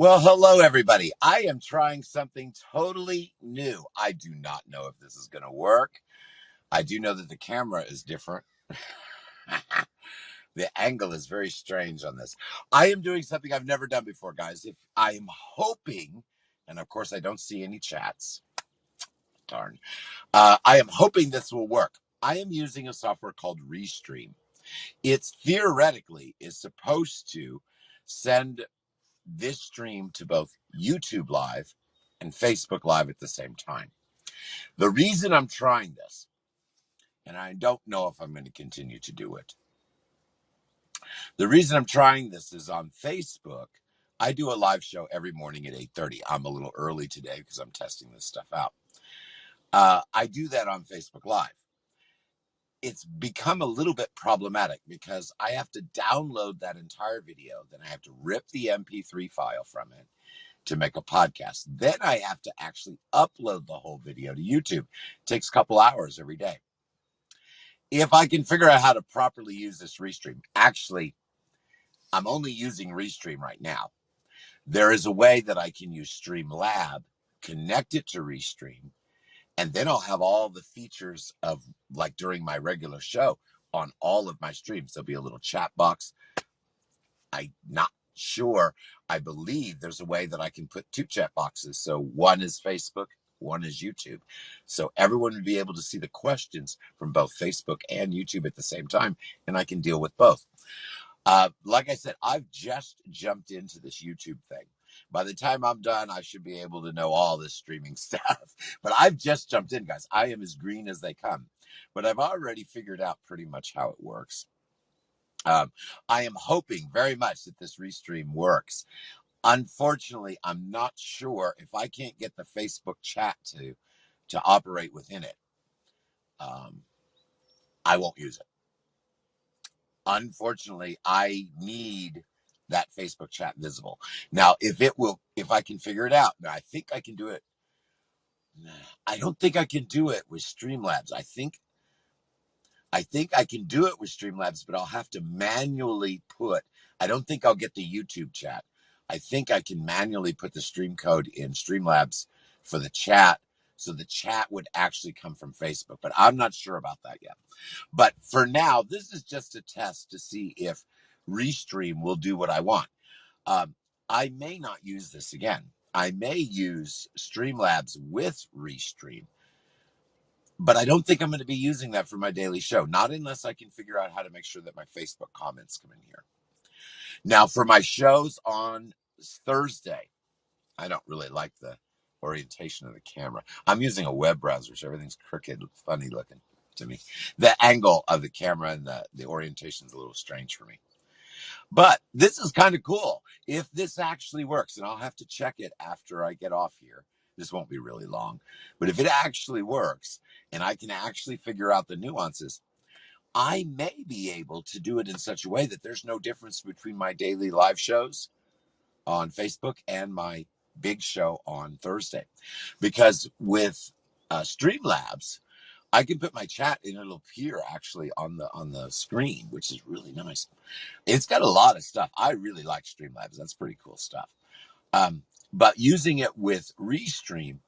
Well, hello, everybody. I am trying something totally new. I do not know if this is going to work. I do know that the camera is different. The angle is very strange on this. I am doing something I've never done before, guys. If I am hoping, and of course I don't see any chats. Darn. I am hoping this will work. I am using a software called Restream. It's theoretically is supposed to send this stream to both YouTube Live and Facebook Live at the same time. The reason I'm trying this, and I don't know if I'm going to continue to do it, the reason I'm trying this is on Facebook. I do a live show every morning at 8:30. I'm a little early today because I'm testing this stuff out. I do that on Facebook Live. It's become a little bit problematic because I have to download that entire video. Then I have to rip the MP3 file from it to make a podcast. Then I have to actually upload the whole video to YouTube. It takes a couple hours every day. If I can figure out how to properly use this Restream, actually, I'm only using Restream right now. There is a way that I can use Streamlab, connect it to Restream, and then I'll have all the features of, like during my regular show, on all of my streams. There'll be a little chat box. I'm not sure. I believe there's a way that I can put two chat boxes. So one is Facebook, one is YouTube. So everyone would be able to see the questions from both Facebook and YouTube at the same time, and I can deal with both. Like I said, I've just jumped into this YouTube thing. By the time I'm done, I should be able to know all this streaming stuff. But I've just jumped in, guys. I am as green as they come. But I've already figured out pretty much how it works. I am hoping very much that this Restream works. Unfortunately, I'm not sure if I can't get the Facebook chat to operate within it. I won't use it. Unfortunately, I need that Facebook chat visible. Now, if I can figure it out, now I think I can do it. I don't think I can do it with Streamlabs. I think I can do it with Streamlabs, but I'll have to manually I don't think I'll get the YouTube chat. I think I can manually put the stream code in Streamlabs for the chat, so the chat would actually come from Facebook, but I'm not sure about that yet. But for now, this is just a test to see if Restream will do what I want. I may not use this again. I may use Streamlabs with Restream, but I don't think I'm going to be using that for my daily show, not unless I can figure out how to make sure that my Facebook comments come in here. Now, for my shows on Thursday, I don't really like the orientation of the camera. I'm using a web browser, so everything's crooked, funny looking to me. The angle of the camera and the orientation is a little strange for me. But this is kind of cool. If this actually works, and I'll have to check it after I get off here. This won't be really long. But if it actually works, and I can actually figure out the nuances, I may be able to do it in such a way that there's no difference between my daily live shows on Facebook and my big show on Thursday. Because with Streamlabs, I can put my chat and it'll appear actually on the screen, which is really nice. It's got a lot of stuff. I really like Streamlabs. That's pretty cool stuff. But using it with Restream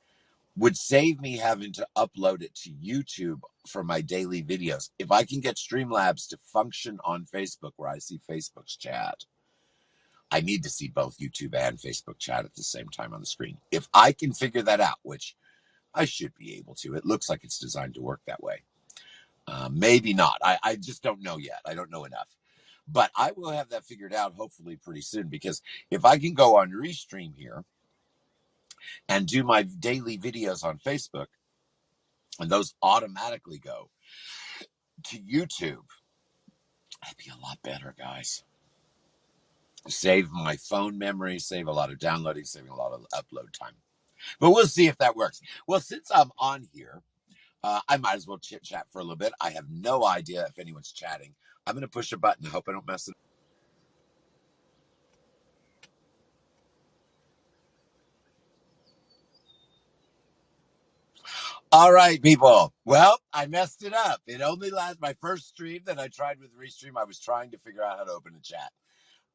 would save me having to upload it to YouTube for my daily videos. If I can get Streamlabs to function on Facebook where I see Facebook's chat, I need to see both YouTube and Facebook chat at the same time on the screen. If I can figure that out, which I should be able to, it looks like it's designed to work that way. Maybe not. I just don't know yet. I don't know enough. But I will have that figured out hopefully pretty soon, because if I can go on Restream here and do my daily videos on Facebook, and those automatically go to YouTube, that'd be a lot better, guys. Save my phone memory, save a lot of downloading, saving a lot of upload time. But we'll see if that works. Well, since I'm on here, I might as well chit chat for a little bit. I have no idea if anyone's chatting. I'm going to push a button. I hope I don't mess it up. All right, people. Well, I messed it up. It only lasted my first stream that I tried with Restream. I was trying to figure out how to open a chat.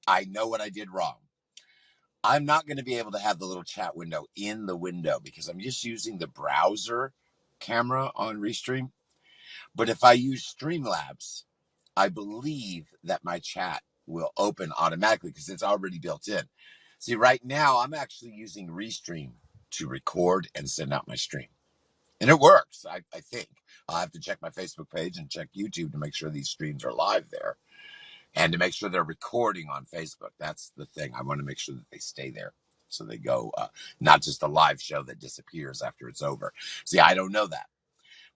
I know what I did wrong. I'm not going to be able to have the little chat window in the window because I'm just using the browser camera on Restream. But if I use Streamlabs, I believe that my chat will open automatically because it's already built in. See, right now I'm actually using Restream to record and send out my stream. And it works, I think. I'll have to check my Facebook page and check YouTube to make sure these streams are live there and to make sure they're recording on Facebook. That's the thing. I want to make sure that they stay there. So they go, not just a live show that disappears after it's over. See, I don't know that.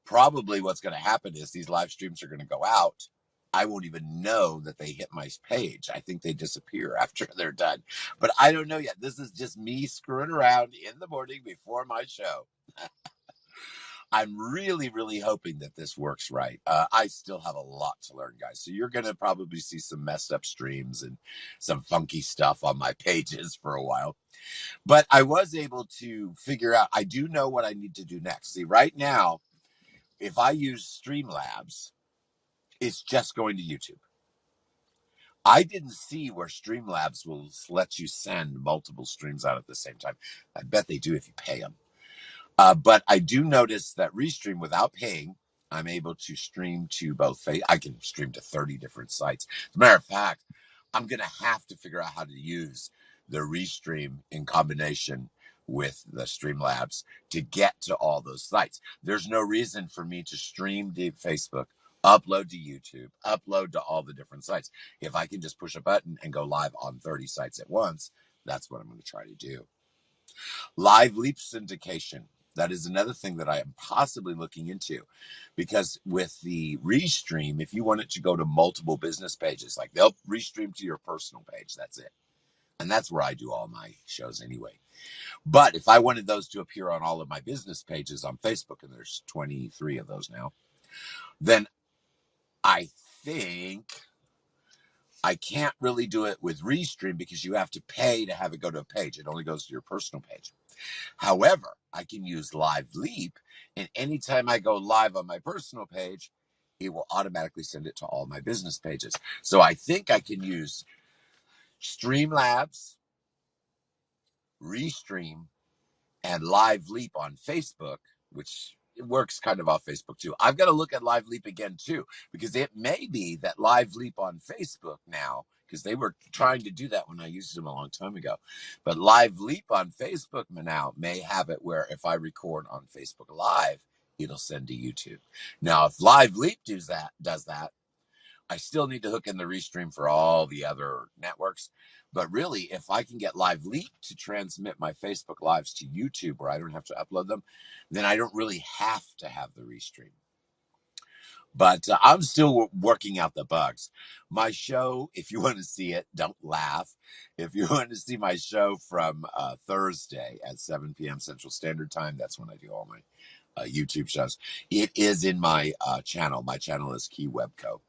Probably what's going to happen is these live streams are going to go out. I won't even know that they hit my page. I think they disappear after they're done. But I don't know yet. This is just me screwing around in the morning before my show. I'm really, really hoping that this works right. I still have a lot to learn, guys. So you're going to probably see some messed up streams and some funky stuff on my pages for a while. But I was able to figure out, I do know what I need to do next. See, right now, if I use Streamlabs, it's just going to YouTube. I didn't see where Streamlabs will let you send multiple streams out at the same time. I bet they do if you pay them. But I do notice that Restream, without paying, I'm able to stream to both. I can stream to 30 different sites. As a matter of fact, I'm going to have to figure out how to use the Restream in combination with the Streamlabs to get to all those sites. There's no reason for me to stream to Facebook, upload to YouTube, upload to all the different sites. If I can just push a button and go live on 30 sites at once, that's what I'm going to try to do. Live leap syndication. That is another thing that I am possibly looking into, because with the Restream, if you want it to go to multiple business pages, like they'll Restream to your personal page, that's it. And that's where I do all my shows anyway. But if I wanted those to appear on all of my business pages on Facebook, and there's 23 of those now, then I think I can't really do it with Restream because you have to pay to have it go to a page. It only goes to your personal page. However, I can use Live Leap, and anytime I go live on my personal page, it will automatically send it to all my business pages. So I think I can use Streamlabs, Restream, and Live Leap on Facebook, which it works kind of off Facebook too. I've got to look at Live Leap again too, because it may be that Live Leap on Facebook now, because they were trying to do that when I used them a long time ago. But Live Leap on Facebook now may have it where if I record on Facebook Live, it'll send to YouTube. Now, if Live Leap does that, I still need to hook in the Restream for all the other networks. But really, if I can get Live Leap to transmit my Facebook Lives to YouTube where I don't have to upload them, then I don't really have to have the Restream. But I'm still working out the bugs. My show, if you want to see it, don't laugh. If you want to see my show from Thursday at 7 p.m. Central Standard Time, that's when I do all my YouTube shows. It is in my channel. My channel is Keywebco.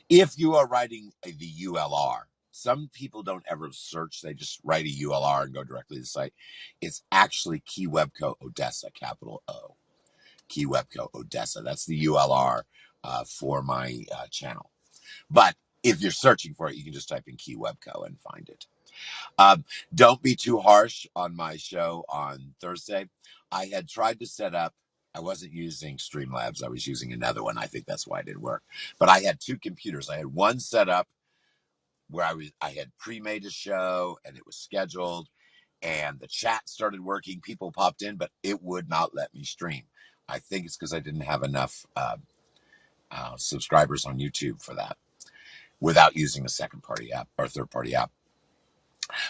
If you are writing the ULR, some people don't ever search. They just write a ULR and go directly to the site. It's actually Keywebco Odessa, capital O. Keywebco Odessa. That's the ULR for my channel. But if you're searching for it, you can just type in Keywebco and find it. Don't be too harsh on my show on Thursday. I had tried to set up, I wasn't using Streamlabs. I was using another one. I think that's why it didn't work. But I had two computers. I had one set up where I had pre-made a show and it was scheduled and the chat started working. People popped in, but it would not let me stream. I think it's because I didn't have enough subscribers on YouTube for that without using a second-party app or third-party app.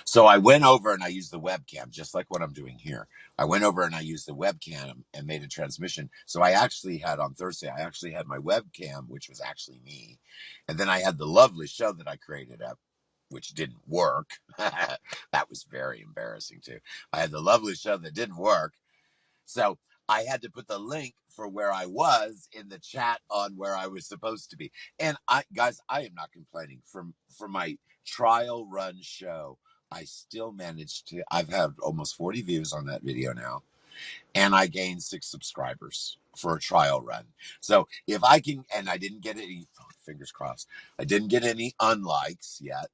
So I went over and I used the webcam, just like what I'm doing here. I went over and I used the webcam and made a transmission. So I actually had on Thursday, I actually had my webcam, which was actually me. And then I had the lovely show that I created up, which didn't work. That was very embarrassing too. I had the lovely show that didn't work. So I had to put the link for where I was in the chat on where I was supposed to be. And guys, I am not complaining. From my trial run show, I still managed to, I've had almost 40 views on that video now, and I gained 6 subscribers for a trial run. So if I can, and I didn't get any, fingers crossed, I didn't get any unlikes yet.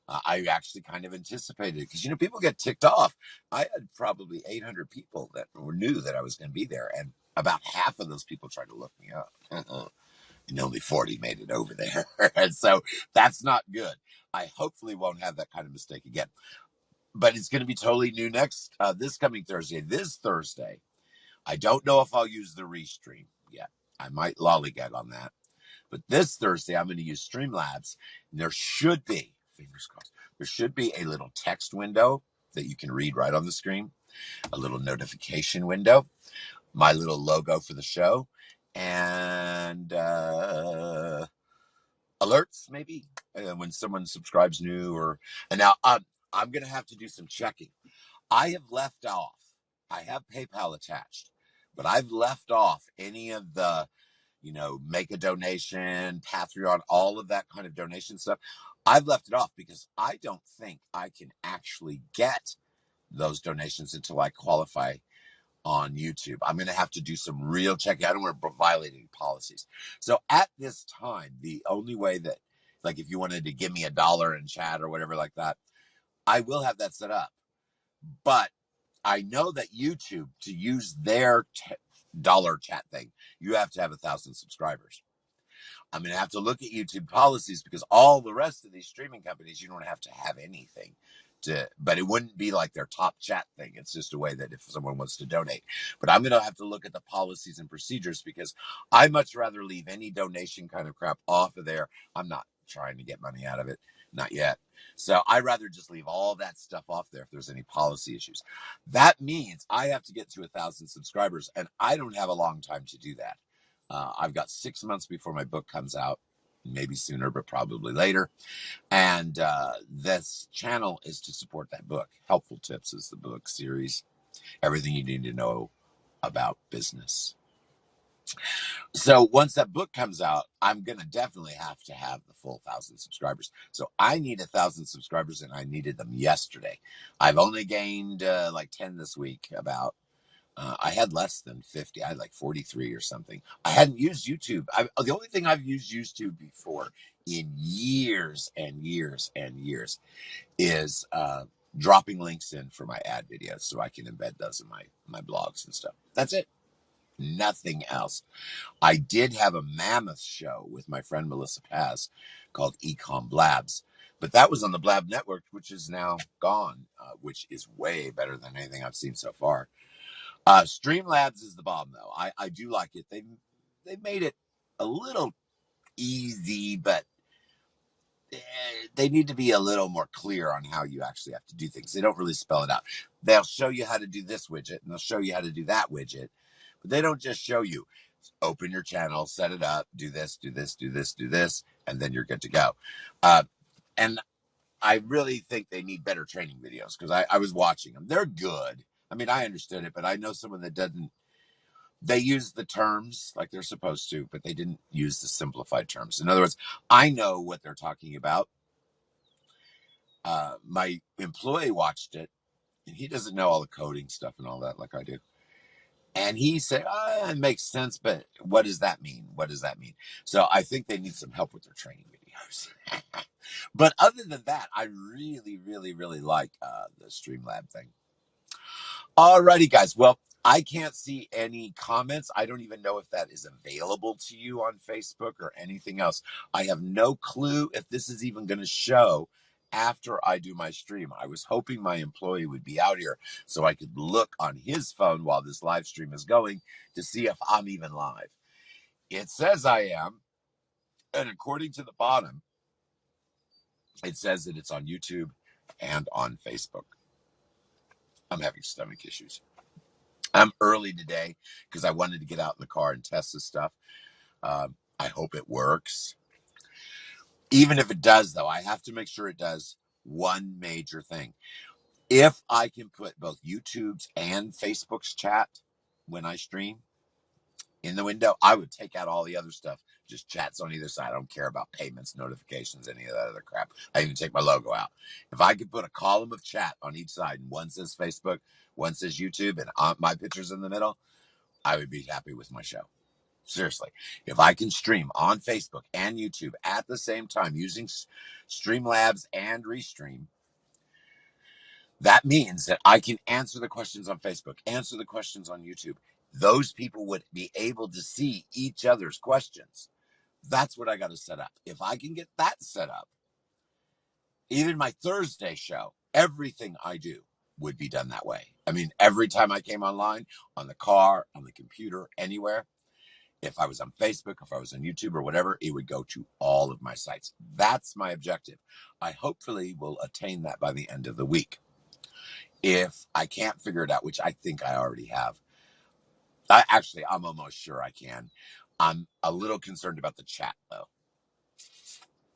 I actually kind of anticipated it because, people get ticked off. I had probably 800 people that knew that I was going to be there, and about half of those people tried to look me up. And only 40 made it over there. And so that's not good. I hopefully won't have that kind of mistake again. But it's going to be totally new this coming Thursday. This Thursday, I don't know if I'll use the Restream yet. I might lollygag on that. But this Thursday, I'm going to use Streamlabs. And there should be, fingers crossed, there should be a little text window that you can read right on the screen, a little notification window, my little logo for the show, and alerts maybe when someone subscribes new. And now I'm going to have to do some checking. I have left off. I have PayPal attached, but I've left off any of the, make a donation, Patreon, all of that kind of donation stuff. I've left it off because I don't think I can actually get those donations until I qualify on YouTube. I'm going to have to do some real checking. I don't want to violate any policies. So at this time, the only way that, like, if you wanted to give me $1 in chat or whatever like that, I will have that set up. But I know that YouTube, to use their dollar chat thing, you have to have 1,000 subscribers. I'm going to have to look at YouTube policies because all the rest of these streaming companies, you don't have to have anything but it wouldn't be like their top chat thing. It's just a way that if someone wants to donate. But I'm going to have to look at the policies and procedures because I much rather leave any donation kind of crap off of there. I'm not trying to get money out of it. Not yet. So I'd rather just leave all that stuff off there if there's any policy issues. That means I have to get to 1,000 subscribers, and I don't have a long time to do that. I've got 6 months before my book comes out, maybe sooner, but probably later. And this channel is to support that book. Helpful Tips is the book series. Everything you need to know about business. So once that book comes out, I'm going to definitely have to have the full 1,000 subscribers. So I need 1,000 subscribers, and I needed them yesterday. I've only gained like 10 this week about. I had less than 50. I had like 43 or something. I hadn't used YouTube. The only thing I've used YouTube before in years and years and years is dropping links in for my ad videos so I can embed those in my blogs and stuff. That's it. Nothing else. I did have a mammoth show with my friend Melissa Paz called Ecom Blabs, but that was on the Blab Network, which is now gone, which is way better than anything I've seen so far. Streamlabs is the bomb, though. I do like it. They made it a little easy, but they need to be a little more clear on how you actually have to do things. They don't really spell it out. They'll show you how to do this widget, and they'll show you how to do that widget, but they don't just show you. Open your channel, set it up, do this, do this, do this, do this, and then you're good to go. And I really think they need better training videos because I was watching them. They're good. I mean, I understood it, but I know someone that doesn't. They use the terms like they're supposed to, but they didn't use the simplified terms. In other words, I know what they're talking about. My employee watched it, and he doesn't know all the coding stuff and all that like I do. And he said, it makes sense, but what does that mean? What does that mean? So I think they need some help with their training videos. But other than that, I really, really, really like the Streamlab thing. Alrighty, guys. Well, I can't see any comments. I don't even know if that is available to you on Facebook or anything else. I have no clue if this is even going to show after I do my stream. I was hoping my employee would be out here so I could look on his phone while this live stream is going to see if I'm even live. It says I am, and according to the bottom, it says that it's on YouTube and on Facebook. I'm having stomach issues. I'm early today because I wanted to get out in the car and test this stuff. I hope it works. Even if it does, though, I have to make sure it does one major thing. If I can put both YouTube's and Facebook's chat when I stream in the window, I would take out all the other stuff. Just chats on either side. I don't care about payments, notifications, any of that other crap. I even take my logo out. If I could put a column of chat on each side, and one says Facebook, one says YouTube, and my picture's in the middle, I would be happy with my show. Seriously, if I can stream on Facebook and YouTube at the same time using Streamlabs and Restream, that means that I can answer the questions on Facebook, answer the questions on YouTube. Those people would be able to see each other's questions. That's what I got to set up. If I can get that set up, even my Thursday show, everything I do would be done that way. I mean, every time I came online, on the car, on the computer, anywhere, if I was on Facebook, if I was on YouTube or whatever, it would go to all of my sites. That's my objective. I hopefully will attain that by the end of the week. If I can't figure it out, which I think I already have, I'm almost sure I can. I'm a little concerned about the chat, though.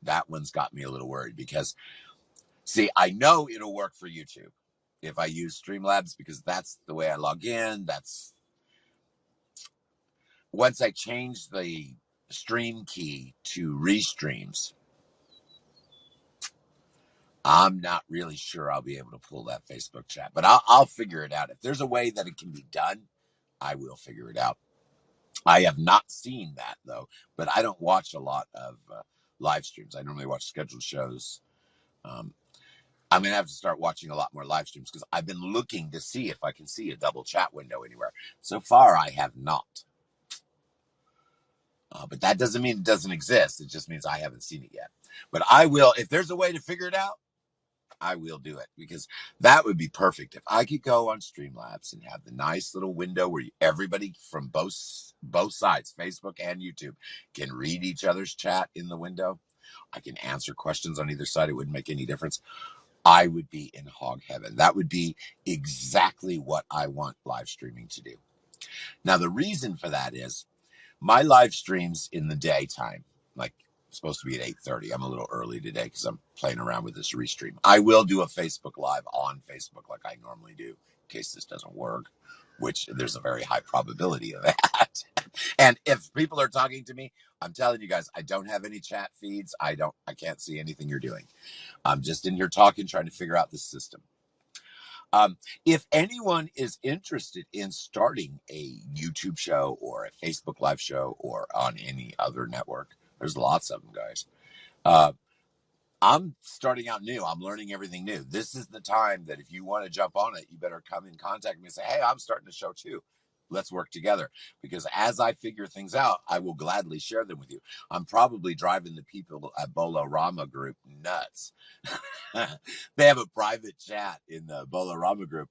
That one's got me a little worried because, see, I know it'll work for YouTube if I use Streamlabs because that's the way I log in. That's once I change the stream key to Restreams, I'm not really sure I'll be able to pull that Facebook chat, but I'll figure it out. If there's a way that it can be done, I will figure it out. I have not seen that, though, but I don't watch a lot of live streams. I normally watch scheduled shows. I'm going to have to start watching a lot more live streams because I've been looking to see if I can see a double chat window anywhere. So far, I have not. But that doesn't mean it doesn't exist. It just means I haven't seen it yet. But I will, if there's a way to figure it out, I will do it because that would be perfect. If I could go on Streamlabs and have the nice little window where everybody from both sides, Facebook and YouTube, can read each other's chat in the window. I can answer questions on either side. It wouldn't make any difference. I would be in hog heaven. That would be exactly what I want live streaming to do. Now, the reason for that is my live streams in the daytime, like supposed to be at 8:30. I'm a little early today because I'm playing around with this restream. I will do a Facebook Live on Facebook like I normally do in case this doesn't work, which there's a very high probability of that. And if people are talking to me, I'm telling you guys, I don't have any chat feeds. I can't see anything you're doing. I'm just in here talking, trying to figure out the system. If anyone is interested in starting a YouTube show or a Facebook Live show or on any other network, there's lots of them, guys. I'm starting out new. I'm learning everything new. This is the time that if you want to jump on it, you better come and contact me and say, hey, I'm starting a show too. Let's work together. Because as I figure things out, I will gladly share them with you. I'm probably driving the people at Bolorama group nuts. They have a private chat in the Bolorama group.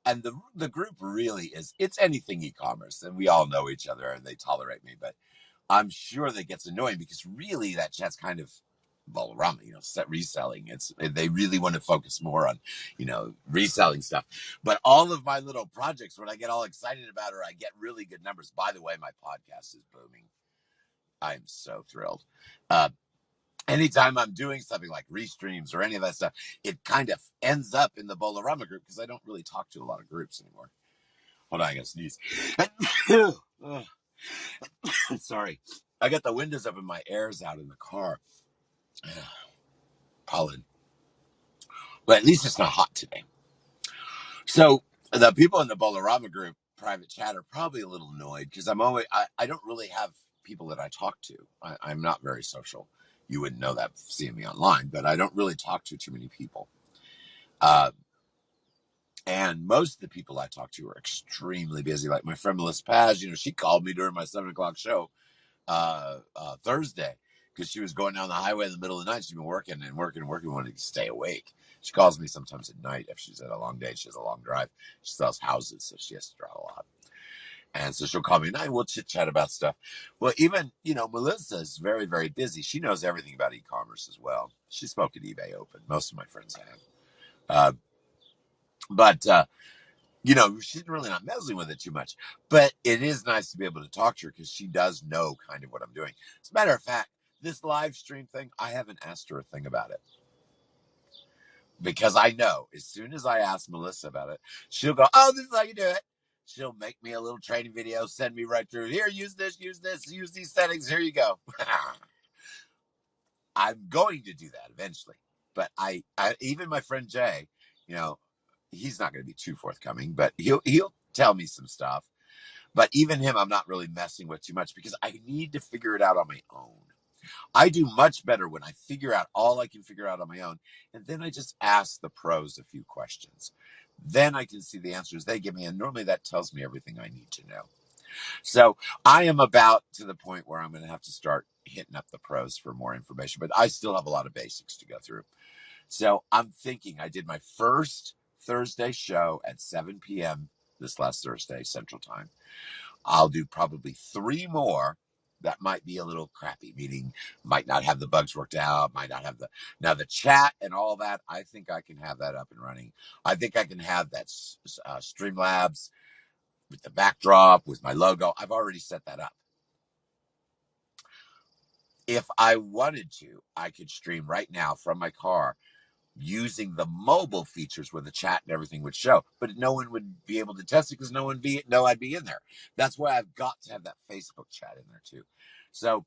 And the group really is, it's anything e-commerce. And we all know each other and they tolerate me. But I'm sure that gets annoying because really that chat's kind of Bolorama, set reselling. They really want to focus more on, reselling stuff. But all of my little projects, when I get all excited about or I get really good numbers. By the way, my podcast is booming. I'm so thrilled. Anytime I'm doing something like restreams or any of that stuff, it kind of ends up in the Bolorama group because I don't really talk to a lot of groups anymore. Hold on, I gotta sneeze. Sorry. I got the windows up and my air's out in the car. Pollen. But at least it's not hot today. So the people in the Bolorama group private chat are probably a little annoyed because I don't really have people that I talk to. I'm not very social. You wouldn't know that seeing me online, but I don't really talk to too many people. And most of the people I talk to are extremely busy. Like my friend Melissa Paz, she called me during my 7:00 show Thursday because she was going down the highway in the middle of the night. She's been working and working and working, wanting to stay awake. She calls me sometimes at night if she's had a long day. She has a long drive. She sells houses, so she has to drive a lot. And so she'll call me at night. We'll chit chat about stuff. Well, even, Melissa is very, very busy. She knows everything about e-commerce as well. She spoke at eBay Open. Most of my friends have. But she's really not messing with it too much. But it is nice to be able to talk to her because she does know kind of what I'm doing. As a matter of fact, this live stream thing, I haven't asked her a thing about it. Because I know as soon as I ask Melissa about it, she'll go, oh, this is how you do it. She'll make me a little training video, send me right through. Here, use this, use these settings. Here you go. I'm going to do that eventually. But I even my friend Jay, he's not going to be too forthcoming, but he'll tell me some stuff. But even him, I'm not really messing with too much because I need to figure it out on my own. I do much better when I figure out all I can figure out on my own. And then I just ask the pros a few questions. Then I can see the answers they give me. And normally that tells me everything I need to know. So I am about to the point where I'm going to have to start hitting up the pros for more information, but I still have a lot of basics to go through. So I'm thinking I did my first Thursday show at 7 p.m. this last Thursday, Central Time. I'll do probably 3 more that might be a little crappy, meaning might not have the bugs worked out, might not have now the chat and all that. I think I can have that up and running. I think I can have that Streamlabs with the backdrop, with my logo. I've already set that up. If I wanted to, I could stream right now from my car using the mobile features where the chat and everything would show, but no one would be able to test it because no one would know I'd be in there. That's why I've got to have that Facebook chat in there too. So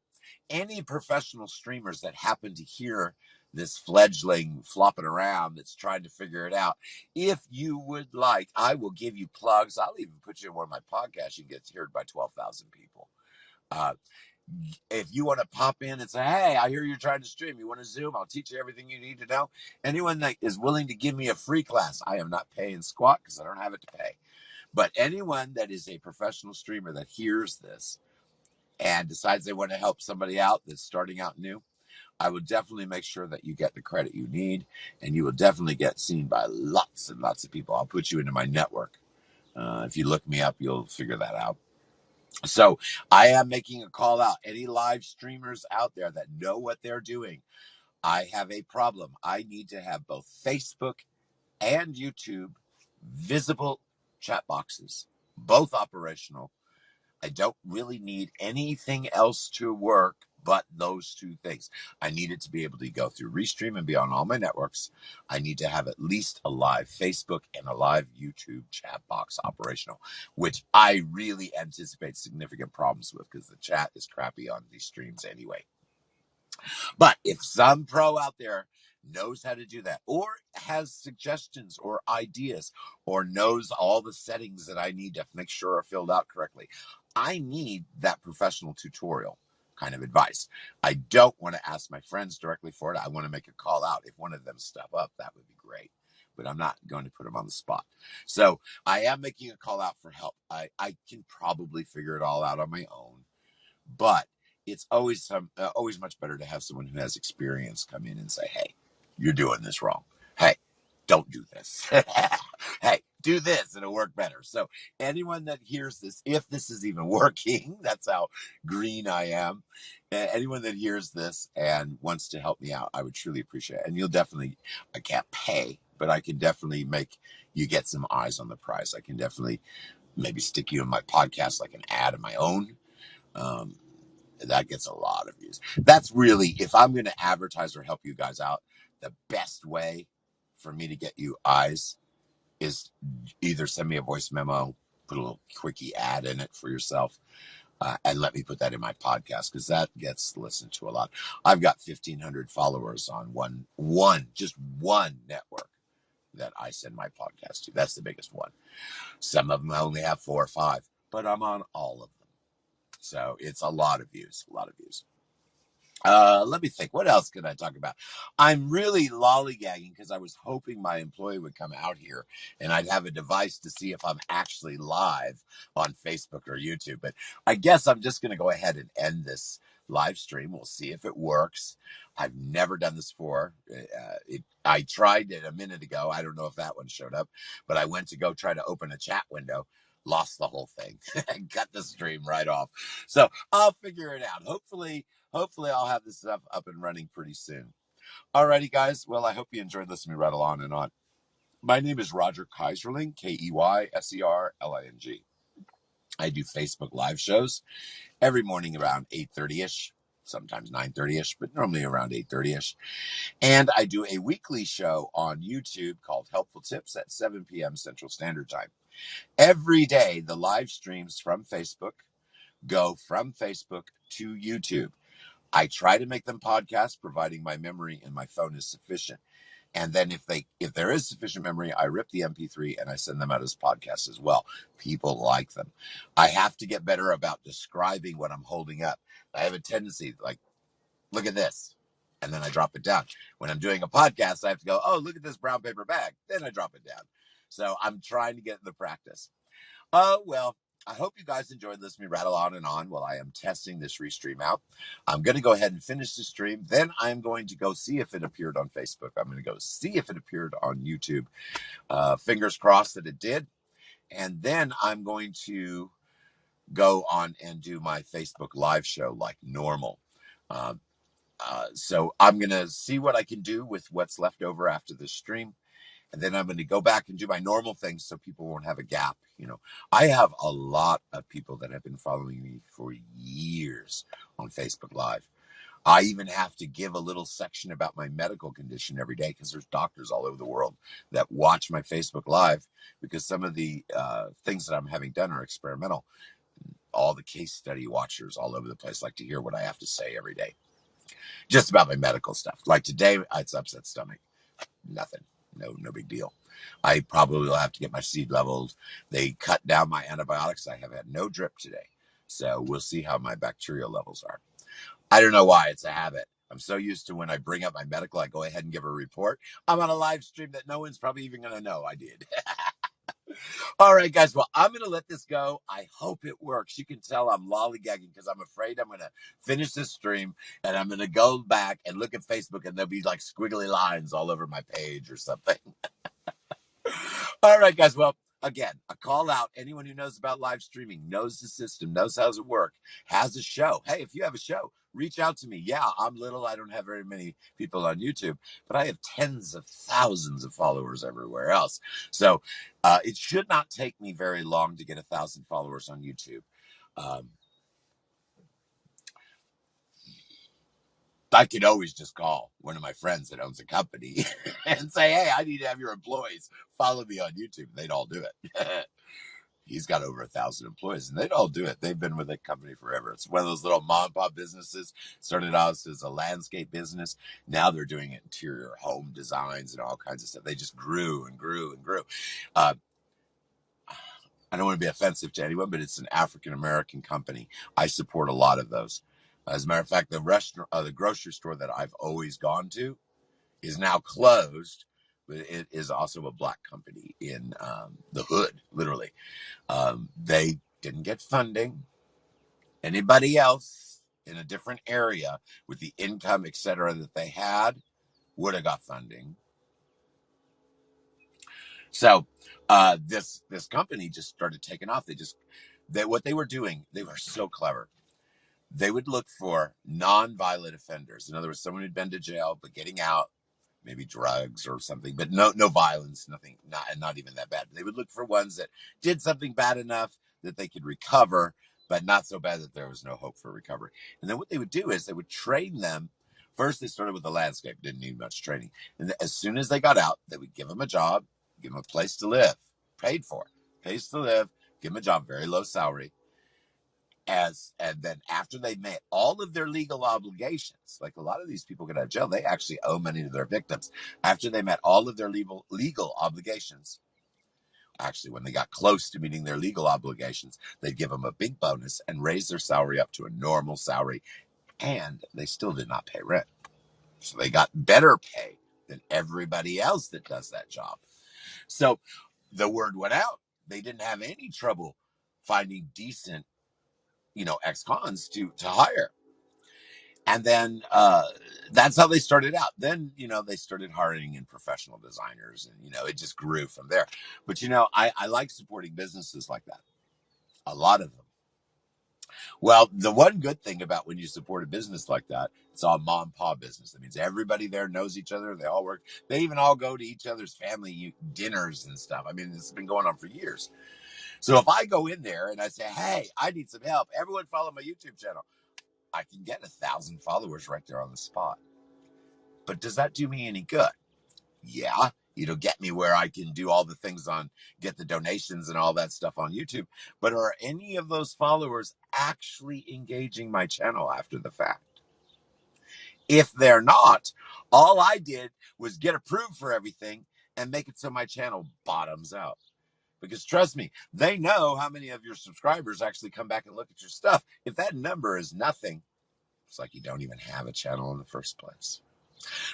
any professional streamers that happen to hear this fledgling flopping around that's trying to figure it out, if you would like, I will give you plugs. I'll even put you in one of my podcasts. You get heard by 12,000 people. If you want to pop in and say, hey, I hear you're trying to stream, you want to Zoom, I'll teach you everything you need to know. Anyone that is willing to give me a free class, I am not paying squat because I don't have it to pay. But anyone that is a professional streamer that hears this and decides they want to help somebody out that's starting out new, I would definitely make sure that you get the credit you need, and you will definitely get seen by lots and lots of people. I'll put you into my network. If you look me up, you'll figure that out. So I am making a call out. Any live streamers out there that know what they're doing, I have a problem. I need to have both Facebook and YouTube visible chat boxes, both operational. I don't really need anything else to work but those 2 things. I need it to be able to go through Restream and be on all my networks. I need to have at least a live Facebook and a live YouTube chat box operational, which I really anticipate significant problems with because the chat is crappy on these streams anyway. But if some pro out there knows how to do that, or has suggestions or ideas, or knows all the settings that I need to make sure are filled out correctly, I need that professional tutorial kind of advice. I don't want to ask my friends directly for it. I want to make a call out. If one of them step up, that would be great. But I'm not going to put them on the spot. So I am making a call out for help. I can probably figure it all out on my own. But it's always much better to have someone who has experience come in and say, hey, you're doing this wrong. Hey, don't do this. Hey, do this. It'll work better. So anyone that hears this, if this is even working, that's how green I am. Anyone that hears this and wants to help me out, I would truly appreciate it. And you'll definitely, I can't pay, but I can definitely make you get some eyes on the prize. I can definitely maybe stick you in my podcast like an ad of my own. Um, that gets a lot of views. That's really, if I'm going to advertise or help you guys out, the best way for me to get you eyes is either send me a voice memo, put a little quickie ad in it for yourself, and let me put that in my podcast because that gets listened to a lot. I've got 1,500 followers on just one network that I send my podcast to. That's the biggest one. Some of them only have 4 or 5, but I'm on all of them. So it's a lot of views, a lot of views. Let me think. What else could I talk about? I'm really lollygagging because I was hoping my employee would come out here and I'd have a device to see if I'm actually live on Facebook or YouTube. But I guess I'm just going to go ahead and end this live stream. We'll see if it works. I've never done this before. I tried it a minute ago. I don't know if that one showed up, but I went to go try to open a chat window. Lost the whole thing and cut the stream right off. So I'll figure it out. Hopefully I'll have this stuff up and running pretty soon. Alrighty, guys. Well, I hope you enjoyed listening to me rattle on and on. My name is Roger Keyserling, Keyserling. I do Facebook live shows every morning around 8:30ish, sometimes 9:30ish, but normally around 8:30ish. And I do a weekly show on YouTube called Helpful Tips at 7 p.m. Central Standard Time. Every day, the live streams from Facebook go from Facebook to YouTube. I try to make them podcasts, providing my memory and my phone is sufficient. And then if there is sufficient memory, I rip the MP3 and I send them out as podcasts as well. People like them. I have to get better about describing what I'm holding up. I have a tendency, like, look at this. And then I drop it down. When I'm doing a podcast, I have to go, oh, look at this brown paper bag. Then I drop it down. So I'm trying to get in the practice. Well, I hope you guys enjoyed listening to me rattle on and on while I am testing this restream out. I'm going to go ahead and finish the stream. Then I'm going to go see if it appeared on Facebook. I'm going to go see if it appeared on YouTube. Fingers crossed that it did. And then I'm going to go on and do my Facebook live show like normal. So I'm going to see what I can do with what's left over after this stream. And then I'm going to go back and do my normal things so people won't have a gap. I have a lot of people that have been following me for years on Facebook Live. I even have to give a little section about my medical condition every day because there's doctors all over the world that watch my Facebook Live because some of the things that I'm having done are experimental. All the case study watchers all over the place like to hear what I have to say every day. Just about my medical stuff. Like today, it's upset stomach. Nothing. No big deal. I probably will have to get my seed levels. They cut down my antibiotics. I have had no drip today. So we'll see how my bacterial levels are. I don't know why. It's a habit. I'm so used to when I bring up my medical, I go ahead and give a report. I'm on a live stream that no one's probably even going to know I did. All right, guys. Well, I'm going to let this go. I hope it works. You can tell I'm lollygagging because I'm afraid I'm going to finish this stream and I'm going to go back and look at Facebook and there'll be like squiggly lines all over my page or something. All right, guys. Well, again, a call out. Anyone who knows about live streaming, knows the system, knows how it works, has a show. Hey, if you have a show, reach out to me. Yeah, I'm little. I don't have very many people on YouTube, but I have tens of thousands of followers everywhere else. So it should not take me very long to get 1,000 followers on YouTube. I could always just call one of my friends that owns a company and say, hey, I need to have your employees follow me on YouTube. They'd all do it. He's got over 1,000 employees and they'd all do it. They've been with the company forever. It's one of those little mom and pop businesses. Started out as a landscape business. Now they're doing interior home designs and all kinds of stuff. They just grew and grew and grew. I don't want to be offensive to anyone, but it's an African-American company. I support a lot of those. As a matter of fact, the grocery store that I've always gone to is now closed, but it is also a black company in the hood, literally. They didn't get funding. Anybody else in a different area with the income, etc., that they had would have got funding. So this company just started taking off. What they were doing, they were so clever. They would look for non-violent offenders. In other words, someone who'd been to jail but getting out, maybe drugs or something, but no violence, nothing, not even that bad. They would look for ones that did something bad enough that they could recover, but not so bad that there was no hope for recovery. And then what they would do is they would train them. First, they started with the landscape, didn't need much training. And as soon as they got out, they would give them a job, give them a place to live, paid for, place to live, give them a job, very low salary. And then after they met all of their legal obligations, like a lot of these people get out of jail, they actually owe money to their victims. After they met all of their legal obligations, actually, when they got close to meeting their legal obligations, they'd give them a big bonus and raise their salary up to a normal salary. And they still did not pay rent. So they got better pay than everybody else that does that job. So the word went out. They didn't have any trouble finding decent ex-cons to hire. And then that's how they started out. Then, they started hiring in professional designers and, it just grew from there. But, I like supporting businesses like that. A lot of them. Well, the one good thing about when you support a business like that, it's all mom and pop business. That means everybody there knows each other. They all work. They even all go to each other's family dinners and stuff. I mean, it's been going on for years. So if I go in there and I say, hey, I need some help, everyone follow my YouTube channel, I can get 1,000 followers right there on the spot. But does that do me any good? Yeah, it'll get me where I can do all the things get the donations and all that stuff on YouTube. But are any of those followers actually engaging my channel after the fact? If they're not, all I did was get approved for everything and make it so my channel bottoms out. Because trust me, they know how many of your subscribers actually come back and look at your stuff. If that number is nothing, it's like you don't even have a channel in the first place.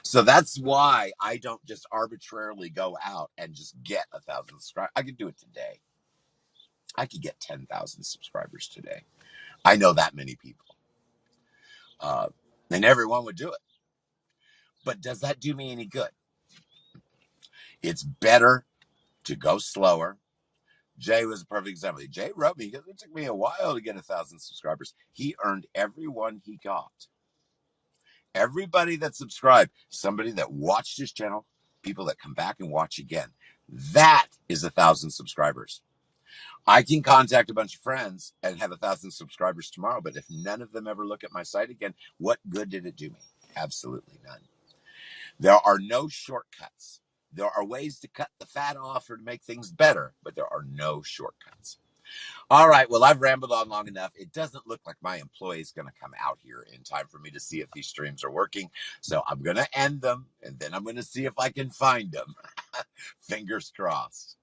So that's why I don't just arbitrarily go out and just get 1,000 subscribers. I could do it today. I could get 10,000 subscribers today. I know that many people. And everyone would do it. But does that do me any good? It's better to go slower. Jay was a perfect example. Jay wrote me, because it took me a while to get 1,000 subscribers. He earned everyone he got. Everybody that subscribed, somebody that watched his channel, people that come back and watch again. That is 1,000 subscribers. I can contact a bunch of friends and have 1,000 subscribers tomorrow, but if none of them ever look at my site again, what good did it do me? Absolutely none. There are no shortcuts. There are ways to cut the fat off or to make things better, but there are no shortcuts. All right, well, I've rambled on long enough. It doesn't look like my employee is going to come out here in time for me to see if these streams are working. So I'm going to end them, and then I'm going to see if I can find them. Fingers crossed.